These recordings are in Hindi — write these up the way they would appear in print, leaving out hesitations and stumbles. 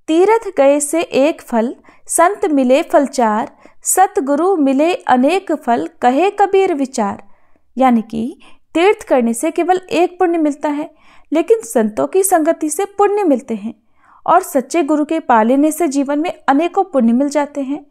तीर्थ गए से एक फल, संत मिले फल चार, सतगुरु मिले अनेक फल, कहे कबीर विचार। यानी कि तीर्थ करने से केवल एक पुण्य मिलता है, लेकिन संतों की संगति से पुण्य मिलते हैं और सच्चे गुरु के पा लेने से जीवन में अनेकों पुण्य मिल जाते हैं।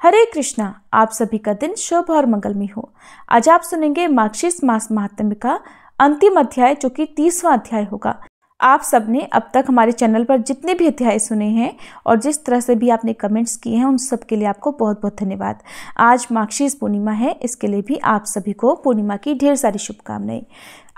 हरे कृष्णा। आप सभी का दिन शुभ और मंगलमय हो। आज आप सुनेंगे मार्गशीर्ष मास महात्म्य का अंतिम अध्याय, जो कि 30वां अध्याय होगा। आप सबने अब तक हमारे चैनल पर जितने भी अध्याय सुने हैं और जिस तरह से भी आपने कमेंट्स किए हैं, उन सब के लिए आपको बहुत बहुत धन्यवाद। आज मार्गशीर्ष पूर्णिमा है, इसके लिए भी आप सभी को पूर्णिमा की ढेर सारी शुभकामनाएं।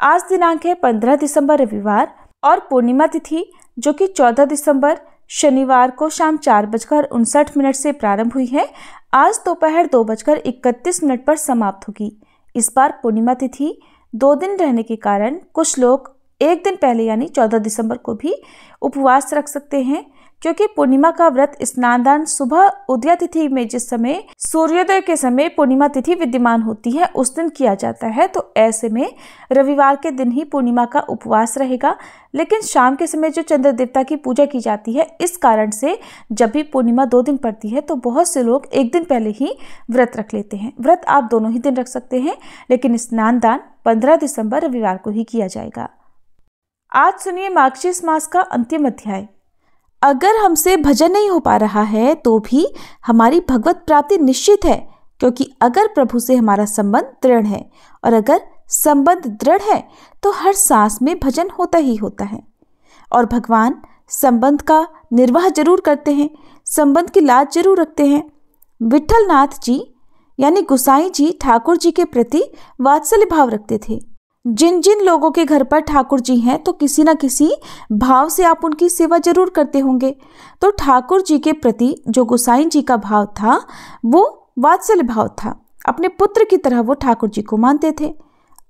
आज दिनांक है 15 दिसंबर रविवार और पूर्णिमा तिथि जो कि 14 दिसंबर शनिवार को शाम 4:59 से प्रारंभ हुई है, आज दोपहर 2:31 पर समाप्त होगी। इस बार पूर्णिमा तिथि 2 दिन रहने के कारण कुछ लोग एक दिन पहले यानी 14 दिसंबर को भी उपवास रख सकते हैं, क्योंकि पूर्णिमा का व्रत स्नान दान सुबह उदया तिथि में जिस समय सूर्योदय के समय पूर्णिमा तिथि विद्यमान होती है उस दिन किया जाता है। तो ऐसे में रविवार के दिन ही पूर्णिमा का उपवास रहेगा, लेकिन शाम के समय जो चंद्र देवता की पूजा की जाती है, इस कारण से जब भी पूर्णिमा 2 दिन पड़ती है तो बहुत से लोग एक दिन पहले ही व्रत रख लेते हैं। व्रत आप दोनों ही दिन रख सकते हैं, लेकिन स्नान दान 15 दिसंबर रविवार को ही किया जाएगा। आज सुनिए मार्गशीर्ष मास का अंतिम अध्याय। अगर हमसे भजन नहीं हो पा रहा है तो भी हमारी भगवत प्राप्ति निश्चित है, क्योंकि अगर प्रभु से हमारा संबंध दृढ़ है और अगर संबंध दृढ़ है तो हर सांस में भजन होता ही होता है। और भगवान संबंध का निर्वाह जरूर करते हैं, संबंध की लाज जरूर रखते हैं। विठल नाथ जी यानी गोसाई जी ठाकुर जी के प्रति वात्सल्य भाव रखते थे। जिन जिन लोगों के घर पर ठाकुर जी हैं तो किसी न किसी भाव से आप उनकी सेवा जरूर करते होंगे। तो ठाकुर जी के प्रति जो गोसाई जी का भाव था वो वात्सल्य भाव था। अपने पुत्र की तरह वो ठाकुर जी को मानते थे।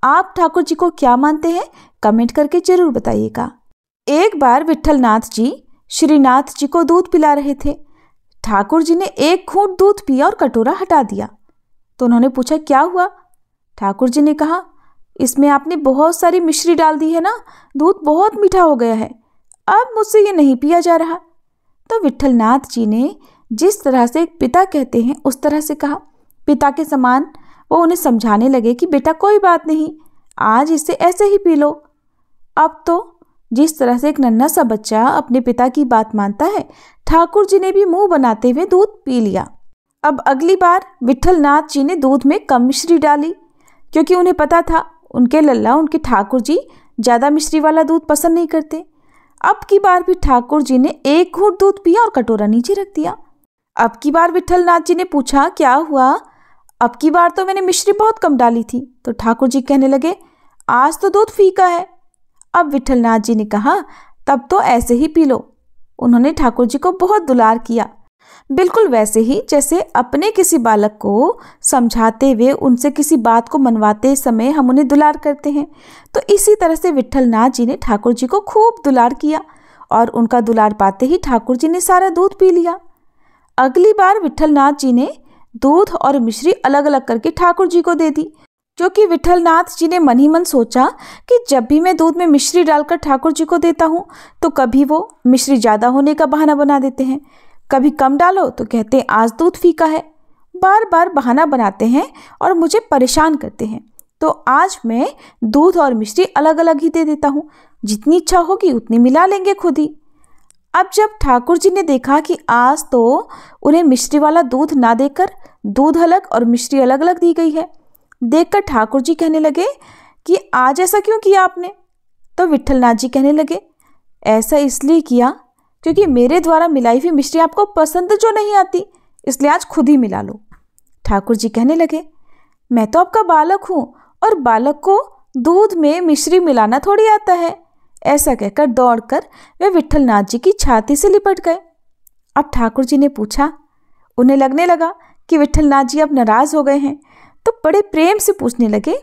आप ठाकुर जी को क्या मानते हैं, कमेंट करके जरूर बताइएगा। एक बार विठल नाथ जी श्रीनाथ जी को दूध पिला रहे थे। ठाकुर जी ने एक घूंट दूध पिया और कटोरा हटा दिया। तो उन्होंने पूछा, क्या हुआ? ठाकुर जी ने कहा, इसमें आपने बहुत सारी मिश्री डाल दी है ना, दूध बहुत मीठा हो गया है, अब मुझसे ये नहीं पिया जा रहा। तो विठल नाथ जी ने जिस तरह से एक पिता कहते हैं उस तरह से कहा। पिता के समान वो उन्हें समझाने लगे कि बेटा कोई बात नहीं, आज इसे ऐसे ही पी लो। अब तो जिस तरह से एक नन्हा सा बच्चा अपने पिता की बात मानता है, ठाकुर जी ने भी मुंह बनाते हुए दूध पी लिया। अब अगली बार विठल नाथ जी ने दूध में कम मिश्री डाली, क्योंकि उन्हें पता था उनके लल्ला उनके ठाकुर जी ज़्यादा मिश्री वाला दूध पसंद नहीं करते। अब की बार भी ठाकुर जी ने एक घूंट दूध पिया और कटोरा नीचे रख दिया। अब की बार विठल नाथ जी ने पूछा, क्या हुआ? अब की बार तो मैंने मिश्री बहुत कम डाली थी। तो ठाकुर जी कहने लगे, आज तो दूध फीका है। अब विठल नाथ जी ने कहा, तब तो ऐसे ही पी लो। उन्होंने ठाकुर जी को बहुत दुलार किया, बिल्कुल वैसे ही जैसे अपने किसी बालक को समझाते हुए उनसे किसी बात को मनवाते समय हम उन्हें दुलार करते हैं। तो इसी तरह से विठल नाथ जी ने ठाकुर जी को खूब दुलार किया और उनका दुलार पाते ही ठाकुर जी ने सारा दूध पी लिया। अगली बार विठल नाथ जी ने दूध और मिश्री अलग अलग करके ठाकुर जी को दे दी, क्योंकि विठल नाथ जी ने मन ही मन सोचा कि जब भी मैं दूध में मिश्री डालकर ठाकुर जी को देता हूँ तो कभी वो मिश्री ज़्यादा होने का बहाना बना देते हैं, कभी कम डालो तो कहते हैं आज दूध फीका है। बार बार बहाना बनाते हैं और मुझे परेशान करते हैं। तो आज मैं दूध और मिश्री अलग अलग ही दे देता हूँ, जितनी इच्छा होगी उतनी मिला लेंगे खुद ही। अब जब ठाकुर जी ने देखा कि आज तो उन्हें मिश्री वाला दूध ना देकर दूध अलग और मिश्री अलग अलग दी गई है, देखकर ठाकुर जी कहने लगे कि आज ऐसा क्यों किया आपने? तो विठल नाथ जी कहने लगे, ऐसा इसलिए किया क्योंकि मेरे द्वारा मिलाई हुई मिश्री आपको पसंद जो नहीं आती, इसलिए आज खुद ही मिला लो। ठाकुर जी कहने लगे, मैं तो आपका बालक हूँ और बालक को दूध में मिश्री मिलाना थोड़ी आता है। ऐसा कहकर दौड़कर वे विठल नाथ जी की छाती से लिपट गए। अब ठाकुर जी ने पूछा, उन्हें लगने लगा कि विठल नाथ जी अब नाराज हो गए हैं, तो बड़े प्रेम से पूछने लगे,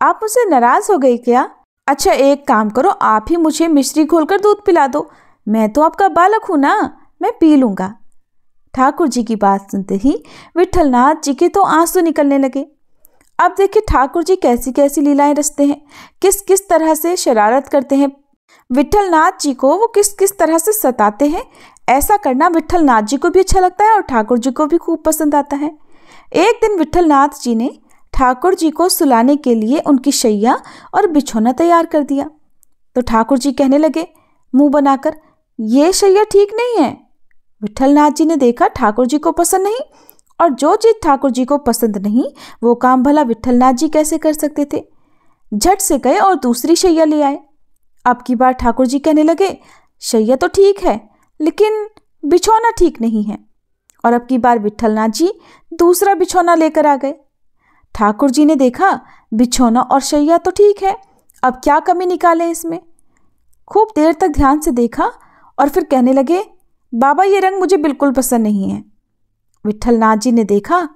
आप मुझसे नाराज हो गए क्या? अच्छा एक काम करो, आप ही मुझे मिश्री घोलकर दूध पिला दो, मैं तो आपका बालक हूं ना, मैं पी लूंगा। ठाकुर जी की बात सुनते ही विठल नाथ जी के तो आंसू निकलने लगे। अब देखिए ठाकुर जी कैसी कैसी लीलाएं रचते हैं, किस किस तरह से शरारत करते हैं, विठल नाथ जी को वो किस किस तरह से सताते हैं। ऐसा करना विट्ठलनाथ जी को भी अच्छा लगता है और ठाकुर जी को भी खूब पसंद आता है। एक दिन विट्ठलनाथ जी ने ठाकुर जी को सुलाने के लिए उनकी शैया और बिछौना तैयार कर दिया। तो ठाकुर जी कहने लगे मुंह बनाकर, ये शैया ठीक नहीं है। विट्ठलनाथ जी ने देखा ठाकुर जी को पसंद नहीं, और जो चीज ठाकुर जी को पसंद नहीं वो काम भला विट्ठलनाथ जी कैसे कर सकते थे। झट से गए और दूसरी शैया ले आए। अब की बार ठाकुर जी कहने लगे, शैया तो ठीक है लेकिन बिछौना ठीक नहीं है। और अब की बार विट्ठलनाथ जी दूसरा बिछौना लेकर आ गए। ठाकुर जी ने देखा बिछौना और शैया तो ठीक है, अब क्या कमी निकालें इसमें। खूब देर तक ध्यान से देखा और फिर कहने लगे, बाबा ये रंग मुझे बिल्कुल पसंद नहीं है। विट्ठलनाथ जी ने देखा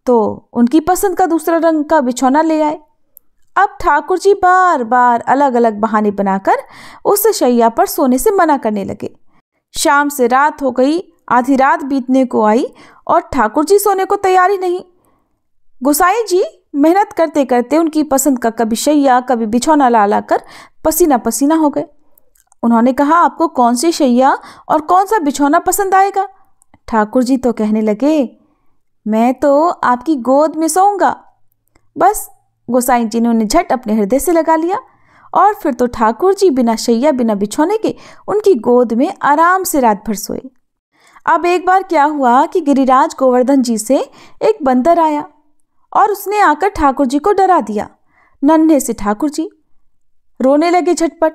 तो उनकी पसंद का दूसरा रंग का बिछौना ले आए। अब ठाकुर जी बार बार अलग अलग बहाने बनाकर उस शैया पर सोने से मना करने लगे। शाम से रात हो गई, आधी रात बीतने को आई और ठाकुर जी सोने को तैयार ही नहीं। गोसाई जी मेहनत करते करते उनकी पसंद का कभी शैया कभी बिछौना ला लाकर पसीना पसीना हो गए। उन्होंने कहा, आपको कौन सी शैया और कौन सा बिछौना पसंद आएगा? ठाकुर जी तो कहने लगे, मैं तो आपकी गोद में सोऊंगा। बस गोसाई जी ने उन्हें झट अपने हृदय से लगा लिया और फिर तो ठाकुर जी बिना शैया बिना बिछौने के उनकी गोद में आराम से रात भर सोए। अब एक बार क्या हुआ कि गिरिराज गोवर्धन जी से एक बंदर आया और उसने आकर ठाकुर जी को डरा दिया। नन्हे से ठाकुर जी रोने लगे झटपट।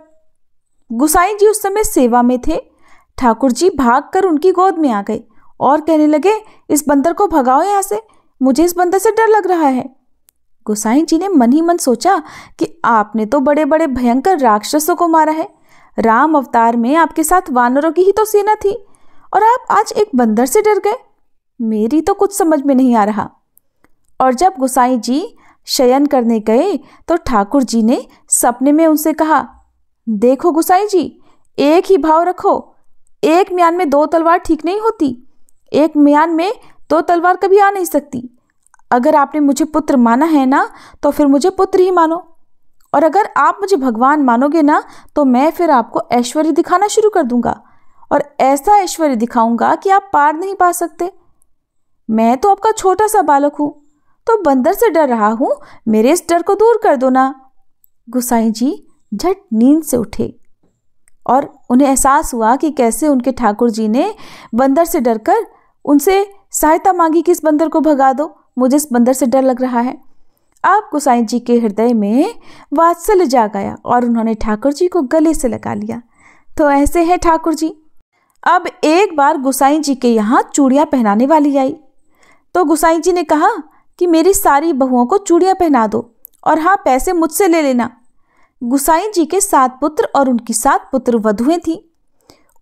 गोसाई जी उस समय सेवा में थे। ठाकुर जी भागकर उनकी गोद में आ गए और कहने लगे, इस बंदर को भगाओ यहाँ से, मुझे इस बंदर से डर लग रहा है। गोसाई जी ने मन ही मन सोचा कि आपने तो बड़े बड़े भयंकर राक्षसों को मारा है, राम अवतार में आपके साथ वानरों की ही तो सेना थी और आप आज एक बंदर से डर गए। मेरी तो कुछ समझ में नहीं आ रहा। और जब गोसाई जी शयन करने गए तो ठाकुर जी ने सपने में उनसे कहा, देखो गोसाई जी, एक ही भाव रखो, एक म्यान में दो तलवार ठीक नहीं होती, एक म्यान में दो तलवार कभी आ नहीं सकती। अगर आपने मुझे पुत्र माना है ना तो फिर मुझे पुत्र ही मानो, और अगर आप मुझे भगवान मानोगे ना तो मैं फिर आपको ऐश्वर्य दिखाना शुरू कर दूंगा और ऐसा ऐश्वर्य दिखाऊंगा कि आप पार नहीं पा सकते। मैं तो आपका छोटा सा बालक हूं, तो बंदर से डर रहा हूं, मेरे इस डर को दूर कर दो ना। गोसाई जी झट नींद से उठे और उन्हें एहसास हुआ कि कैसे उनके ठाकुर जी ने बंदर से डरकर उनसे सहायता मांगी कि इस बंदर को भगा दो, मुझे इस बंदर से डर लग रहा है। अब गोसाई जी के हृदय में वात्सल्य जाग आया और उन्होंने ठाकुर जी को गले से लगा लिया। तो ऐसे हैं ठाकुर जी। अब एक बार गोसाई जी के यहाँ चूड़ियाँ पहनाने वाली आई तो गोसाई जी ने कहा कि मेरी सारी बहुओं को चूड़ियाँ पहना दो और हाँ, पैसे मुझसे ले लेना। गोसाई जी के 7 पुत्र और उनकी 7 पुत्र वधुएं थीं।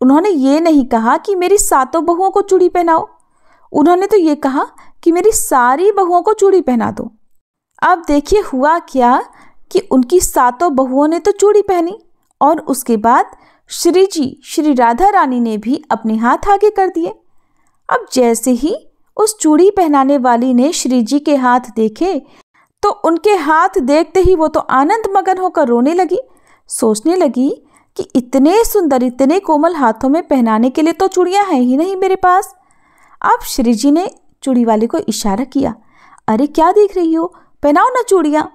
उन्होंने ये नहीं कहा कि मेरी 7 बहुओं को चूड़ी पहनाओ, उन्होंने तो ये कहा कि मेरी सारी बहुओं को चूड़ी पहना दो। अब देखिए हुआ क्या कि उनकी 7 बहुओं ने तो चूड़ी पहनी और उसके बाद श्री जी श्री राधा रानी ने भी अपने हाथ आगे कर दिए। अब जैसे ही उस चूड़ी पहनाने वाली ने श्री जी के हाथ देखे तो उनके हाथ देखते ही वो तो आनंद मगन होकर रोने लगी। सोचने लगी कि इतने सुंदर इतने कोमल हाथों में पहनाने के लिए तो चूड़ियाँ हैं ही नहीं मेरे पास। अब श्री जी ने चूड़ी वाले को इशारा किया, अरे क्या देख रही हो, पहनाओ ना चूड़ियाँ।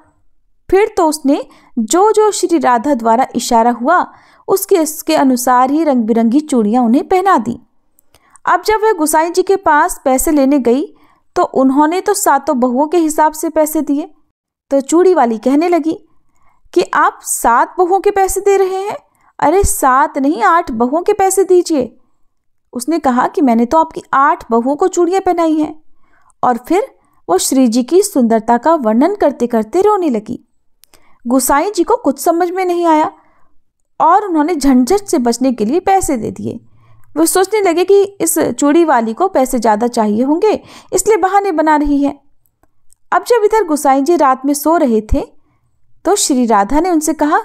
फिर तो उसने जो जो श्री राधा द्वारा इशारा हुआ उसके अनुसार ही रंग बिरंगी चूड़ियाँ उन्हें पहना दी। अब जब वह गोसाई जी के पास पैसे लेने गई तो उन्होंने तो 7 बहुओं के हिसाब से पैसे दिए। तो चूड़ी वाली कहने लगी कि आप 7 बहुओं के पैसे दे रहे हैं, अरे 7 नहीं 8 बहुओं के पैसे दीजिए। उसने कहा कि मैंने तो आपकी 8 बहुओं को चूड़ियाँ पहनाई हैं। और फिर वो श्री जी की सुंदरता का वर्णन करते करते रोने लगी। गोसाई जी को कुछ समझ में नहीं आया और उन्होंने झंझट से बचने के लिए पैसे दे दिए। वो सोचने लगे कि इस चूड़ी वाली को पैसे ज़्यादा चाहिए होंगे इसलिए बहाने बना रही है। अब जब इधर गोसाई जी रात में सो रहे थे तो श्री राधा ने उनसे कहा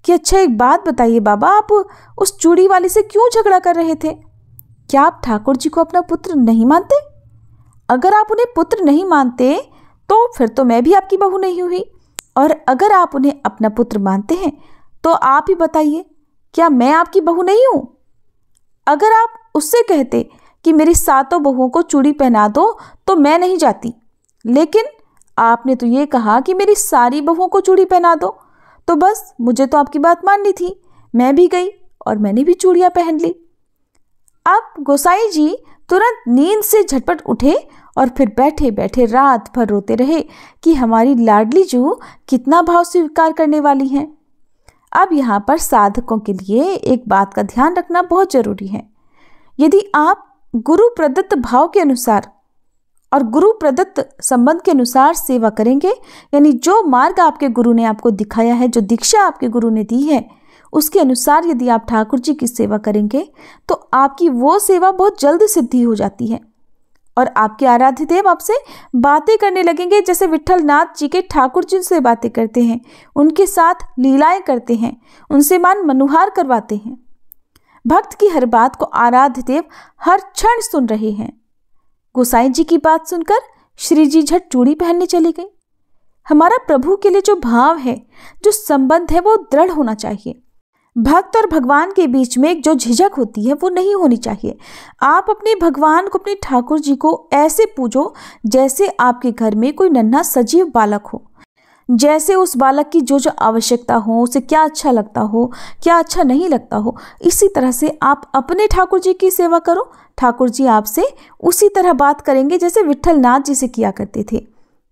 कि अच्छा एक बात बताइए बाबा, आप उस चूड़ी वाली से क्यों झगड़ा कर रहे थे? क्या आप ठाकुर जी को अपना पुत्र नहीं मानते? अगर आप उन्हें पुत्र नहीं मानते तो फिर तो मैं भी आपकी बहू नहीं हुई, और अगर आप उन्हें अपना पुत्र मानते हैं तो आप ही बताइए, क्या मैं आपकी बहू नहीं हूँ? अगर आप उससे कहते कि मेरी सातों बहुओं को चूड़ी पहना दो तो मैं नहीं जाती, लेकिन आपने तो ये कहा कि मेरी सारी बहुओं को चूड़ी पहना दो, तो बस मुझे तो आपकी बात माननी थी। मैं भी गई और मैंने भी चूड़ियाँ पहन ली। अब गोसाई जी तुरंत नींद से झटपट उठे और फिर बैठे बैठे रात भर रोते रहे कि हमारी लाडली जू कितना भाव स्वीकार करने वाली हैं। अब यहाँ पर साधकों के लिए एक बात का ध्यान रखना बहुत जरूरी है। यदि आप गुरु प्रदत्त भाव के अनुसार और गुरु प्रदत्त संबंध के अनुसार सेवा करेंगे, यानी जो मार्ग आपके गुरु ने आपको दिखाया है, जो दीक्षा आपके गुरु ने दी है, उसके अनुसार यदि आप ठाकुर जी की सेवा करेंगे तो आपकी वो सेवा बहुत जल्द सिद्धि हो जाती है और आपके आराध्य देव आपसे बातें करने लगेंगे, जैसे विट्ठल नाथ जी के ठाकुर जी से बातें करते हैं, उनके साथ लीलाएं करते हैं, उनसे मान मनुहार करवाते हैं। भक्त की हर बात को आराध्य देव हर क्षण सुन रहे हैं। गोसाई जी की बात सुनकर श्री जी झट चूड़ी पहनने चली गई। हमारा प्रभु के लिए जो भाव है, जो संबंध है, वो दृढ़ होना चाहिए। भक्त और भगवान के बीच में एक जो झिझक होती है वो नहीं होनी चाहिए। आप अपने भगवान को, अपने ठाकुर जी को ऐसे पूजो जैसे आपके घर में कोई नन्हा सजीव बालक हो, जैसे उस बालक की जो जो आवश्यकता हो, उसे क्या अच्छा लगता हो, क्या अच्छा नहीं लगता हो, इसी तरह से आप अपने ठाकुर जी की सेवा करो। ठाकुर जी आपसे उसी तरह बात करेंगे जैसे विट्ठल नाथ जी से किया करते थे।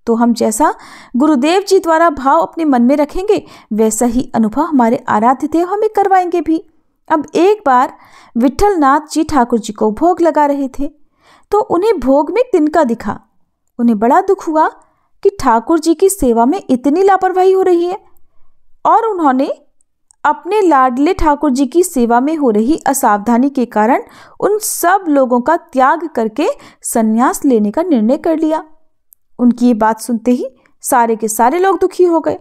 तो हम जैसा गुरुदेव जी द्वारा भाव अपने मन में रखेंगे, वैसा ही अनुभव हमारे आराध्य देव हमें करवाएंगे भी। अब एक बार विट्ठल नाथ जी ठाकुर जी को भोग लगा रहे थे, तो उन्हें भोग में तिनका दिखा। उन्हें बड़ा दुख हुआ कि ठाकुर जी की सेवा में इतनी लापरवाही हो रही है, और उन्होंने अपने लाडले ठाकुर जी की सेवा में हो रही असावधानी के कारण उन सब लोगों का त्याग करके संन्यास लेने का निर्णय कर लिया। उनकी ये बात सुनते ही सारे के सारे लोग दुखी हो गए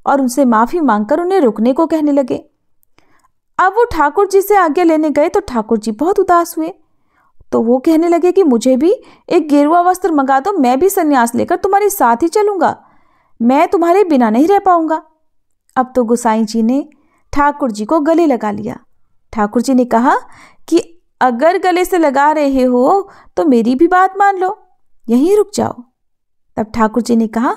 और उनसे माफी मांगकर उन्हें रुकने को कहने लगे। अब वो ठाकुर जी से आज्ञा लेने गए तो ठाकुर जी बहुत उदास हुए, तो वो कहने लगे कि मुझे भी एक गेरुआ वस्त्र मंगा दो, मैं भी संन्यास लेकर तुम्हारे साथ ही चलूंगा, मैं तुम्हारे बिना नहीं रह पाऊंगा। अब तो गोसाई जी ने ठाकुर जी को गले लगा लिया। ठाकुर जी ने कहा कि अगर गले से लगा रहे हो तो मेरी भी बात मान लो, यहीं रुक जाओ। तब ठाकुर जी ने कहा,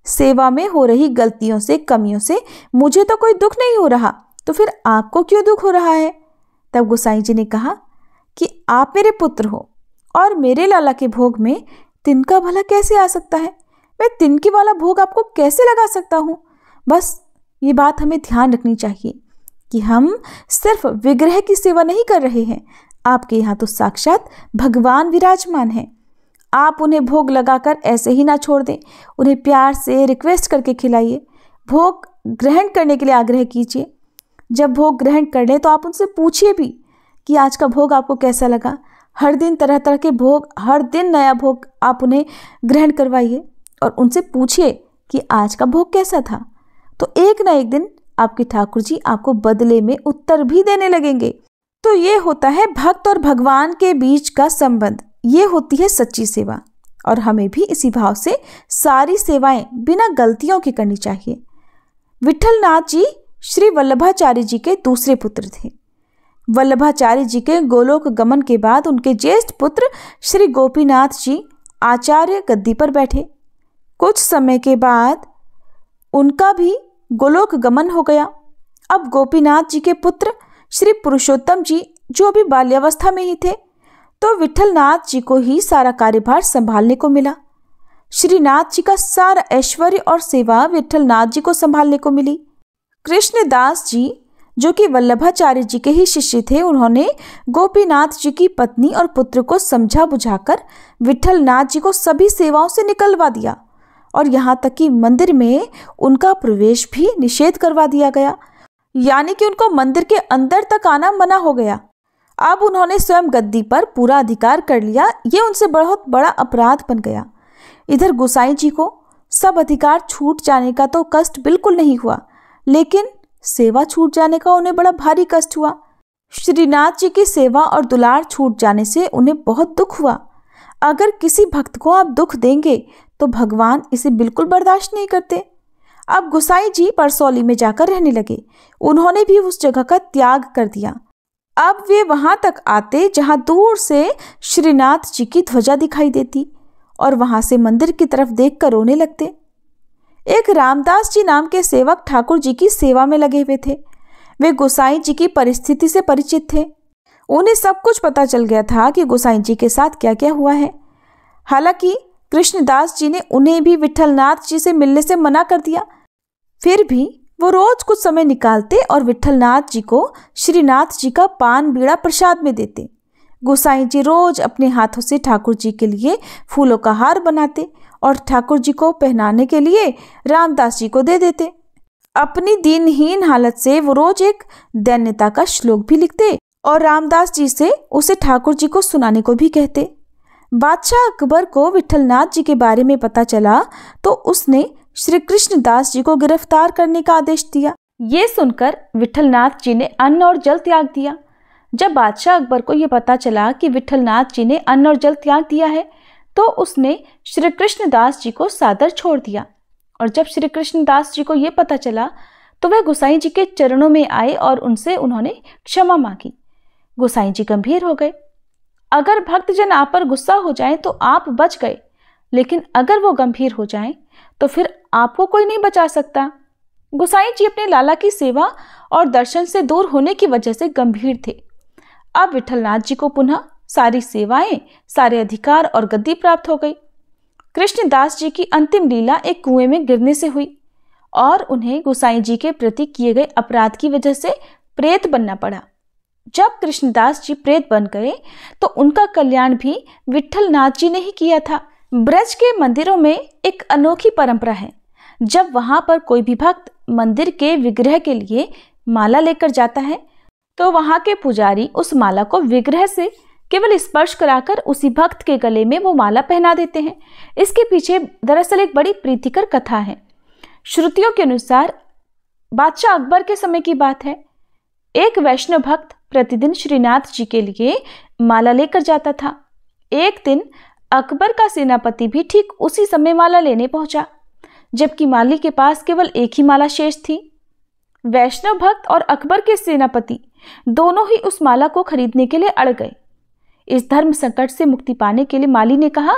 सेवा में हो रही गलतियों से, कमियों से मुझे तो कोई दुख नहीं हो रहा, तो फिर आपको क्यों दुख हो रहा है? तब गोसाई जी ने कहा कि आप मेरे पुत्र हो और मेरे लाला के भोग में तिनका भला कैसे आ सकता है? मैं तिनके वाला भोग आपको कैसे लगा सकता हूँ? बस ये बात हमें ध्यान रखनी चाहिए कि हम सिर्फ विग्रह की सेवा नहीं कर रहे हैं, आपके यहाँ तो साक्षात भगवान विराजमान हैं। आप उन्हें भोग लगाकर ऐसे ही ना छोड़ दें, उन्हें प्यार से रिक्वेस्ट करके खिलाइए, भोग ग्रहण करने के लिए आग्रह कीजिए। जब भोग ग्रहण कर लें तो आप उनसे पूछिए भी कि आज का भोग आपको कैसा लगा। हर दिन तरह तरह के भोग, हर दिन नया भोग आप उन्हें ग्रहण करवाइए और उनसे पूछिए कि आज का भोग कैसा था। तो एक ना एक दिन आपके ठाकुर जी आपको बदले में उत्तर भी देने लगेंगे। तो ये होता है भक्त और भगवान के बीच का संबंध, ये होती है सच्ची सेवा। और हमें भी इसी भाव से सारी सेवाएं बिना गलतियों के करनी चाहिए। विट्ठल नाथ जी श्री वल्लभाचार्य जी के दूसरे पुत्र थे। वल्लभाचार्य जी के गोलोक गमन के बाद उनके ज्येष्ठ पुत्र श्री गोपीनाथ जी आचार्य गद्दी पर बैठे। कुछ समय के बाद उनका भी गोलोक गमन हो गया। अब गोपीनाथ जी के पुत्र श्री पुरुषोत्तम जी जो अभी बाल्यावस्था में ही थे, तो विट्ठल नाथ जी को ही सारा कार्यभार संभालने को मिला। श्रीनाथ जी का सारा ऐश्वर्य और सेवा विट्ठल नाथ जी को संभालने को मिली। कृष्णदास जी जो कि वल्लभाचार्य जी के ही शिष्य थे, उन्होंने गोपीनाथ जी की पत्नी और पुत्र को समझा बुझाकर विट्ठल नाथ जी को सभी सेवाओं से निकलवा दिया और यहाँ तक कि मंदिर में उनका प्रवेश भी निषेध करवा दिया गया, यानी कि उनको मंदिर के अंदर तक आना मना हो गया। अब उन्होंने स्वयं गद्दी पर पूरा अधिकार कर लिया, ये उनसे बहुत बड़ा अपराध बन गया। इधर गोसाई जी को सब अधिकार छूट जाने का तो कष्ट बिल्कुल नहीं हुआ, लेकिन सेवा छूट जाने का उन्हें बड़ा भारी कष्ट हुआ। श्रीनाथ जी की सेवा और दुलार छूट जाने से उन्हें बहुत दुख हुआ। अगर किसी भक्त को आप दुख देंगे तो भगवान इसे बिल्कुल बर्दाश्त नहीं करते। अब गोसाई जी परसौली में जाकर रहने लगे। उन्होंने भी उस जगह का त्याग कर दिया। अब वे वहां तक आते जहां दूर से श्रीनाथ जी की ध्वजा दिखाई देती और वहां से मंदिर की तरफ देखकर रोने लगते। एक रामदास जी नाम के सेवक ठाकुर जी की सेवा में लगे हुए थे। वे गोसाई जी की परिस्थिति से परिचित थे। उन्हें सब कुछ पता चल गया था कि गोसाई जी के साथ क्या क्या हुआ है। हालांकि कृष्णदास जी ने उन्हें भी विठलनाथ जी से मिलने से मना कर दिया, फिर भी वो रोज कुछ समय निकालते और विठलनाथ जी को श्रीनाथ जी का पान बीड़ा प्रसाद में देते। गोसाई जी रोज अपने हाथों से ठाकुर जी के लिए फूलों का हार बनाते और ठाकुर जी को पहनाने के लिए रामदास जी को दे देते। अपनी दीनहीन हालत से वो रोज एक दैन्यता का श्लोक भी लिखते और रामदास जी से उसे ठाकुर जी को सुनाने को भी कहते। बादशाह अकबर को विठलनाथ जी के बारे में पता चला तो उसने श्री कृष्णदास जी को गिरफ्तार करने का आदेश दिया। ये सुनकर विठलनाथ जी ने अन्न और जल त्याग दिया। जब बादशाह अकबर को यह पता चला कि विठलनाथ जी ने अन्न और जल त्याग दिया है तो उसने श्री कृष्णदास जी को सादर छोड़ दिया। और जब श्री कृष्णदास जी को यह पता चला तो वह गोसाई जी के चरणों में आए और उनसे उन्होंने क्षमा मांगी। गोसाई जी गंभीर हो गए। अगर भक्तजन आप पर गुस्सा हो जाएं तो आप बच गए, लेकिन अगर वो गंभीर हो जाएं तो फिर आपको कोई नहीं बचा सकता। गोसाई जी अपने लाला की सेवा और दर्शन से दूर होने की वजह से गंभीर थे। अब विठलनाथ जी को पुनः सारी सेवाएं, सारे अधिकार और गद्दी प्राप्त हो गई। कृष्णदास जी की अंतिम लीला एक कुएं में गिरने से हुई और उन्हें गोसाई जी के प्रति किए गए अपराध की वजह से प्रेत बनना पड़ा। जब कृष्णदास जी प्रेत बन गए तो उनका कल्याण भी विठलनाथ जी ने ही किया था। ब्रज के मंदिरों में एक अनोखी परंपरा है। जब वहां पर कोई भी भक्त मंदिर के विग्रह के लिए माला लेकर जाता है तो वहां के पुजारी उस माला को विग्रह से केवल स्पर्श कराकर उसी भक्त के गले में वो माला पहना देते हैं। इसके पीछे दरअसल एक बड़ी प्रीतिकर कथा है। श्रुतियों के अनुसार बादशाह अकबर के समय की बात है। एक वैष्णव भक्त प्रतिदिन श्रीनाथ जी के लिए माला लेकर जाता था। एक दिन अकबर का सेनापति भी ठीक उसी समय माला लेने पहुंचा, जबकि माली के पास केवल एक ही माला शेष थी। वैष्णव भक्त और अकबर के सेनापति दोनों ही उस माला को खरीदने के लिए अड़ गए। इस धर्म संकट से मुक्ति पाने के लिए माली ने कहा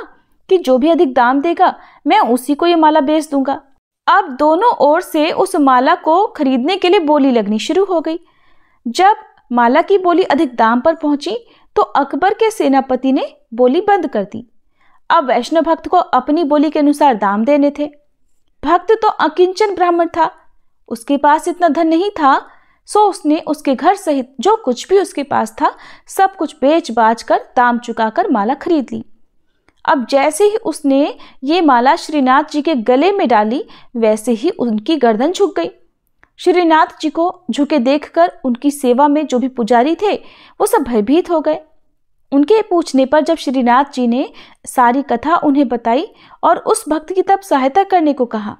कि जो भी अधिक दाम देगा मैं उसी को ये माला बेच दूंगा। अब दोनों ओर से उस माला को खरीदने के लिए बोली लगनी शुरू हो गई। जब माला की बोली अधिक दाम पर पहुंची तो अकबर के सेनापति ने बोली बंद कर दी। अब वैष्णव भक्त को अपनी बोली के अनुसार दाम देने थे। भक्त तो अकिंचन ब्राह्मण था, उसके पास इतना धन नहीं था, सो उसने उसके घर सहित जो कुछ भी उसके पास था सब कुछ बेच बाच कर दाम चुकाकर माला खरीद ली। अब जैसे ही उसने ये माला श्रीनाथ जी के गले में डाली वैसे ही उनकी गर्दन झुक गई। श्रीनाथ जी को झुके देखकर उनकी सेवा में जो भी पुजारी थे वो सब भयभीत हो गए। उनके पूछने पर जब श्रीनाथ जी ने सारी कथा उन्हें बताई और उस भक्त की तब सहायता करने को कहा।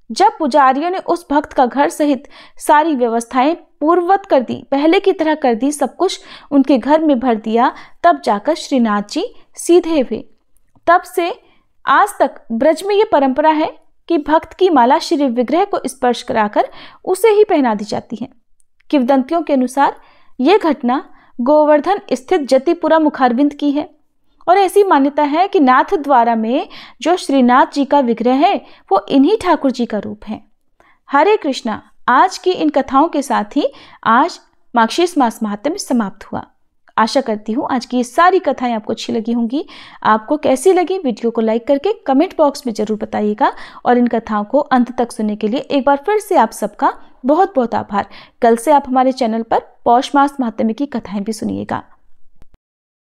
जब पुजारियों ने उस भक्त का घर सहित सारी व्यवस्थाएं पूर्ववत कर दी, पहले की तरह कर दी, सब कुछ उनके घर में भर दिया, तब जाकर श्रीनाथ जी सीधे हुए। तब से आज तक ब्रज में ये परंपरा है कि भक्त की माला श्री विग्रह को स्पर्श कराकर उसे ही पहना दी जाती है। किंवदंतियों के अनुसार यह घटना गोवर्धन स्थित जतिपुरा मुखारबिंद की है और ऐसी मान्यता है कि नाथ द्वारा में जो श्रीनाथ जी का विग्रह है वो इन्हीं ठाकुर जी का रूप है। हरे कृष्णा। आज की इन कथाओं के साथ ही आज मार्गशीर्ष मास महात्म्य समाप्त हुआ। आशा करती हूँ आज की ये सारी कथाएं आपको अच्छी लगी होंगी। आपको कैसी लगी वीडियो को लाइक करके कमेंट बॉक्स में जरूर बताइएगा और इन कथाओं को अंत तक सुनने के लिए एक बार फिर से आप सबका बहुत बहुत आभार। कल से आप हमारे चैनल पर पौष मास महात्म्य की कथाएं भी सुनिएगा।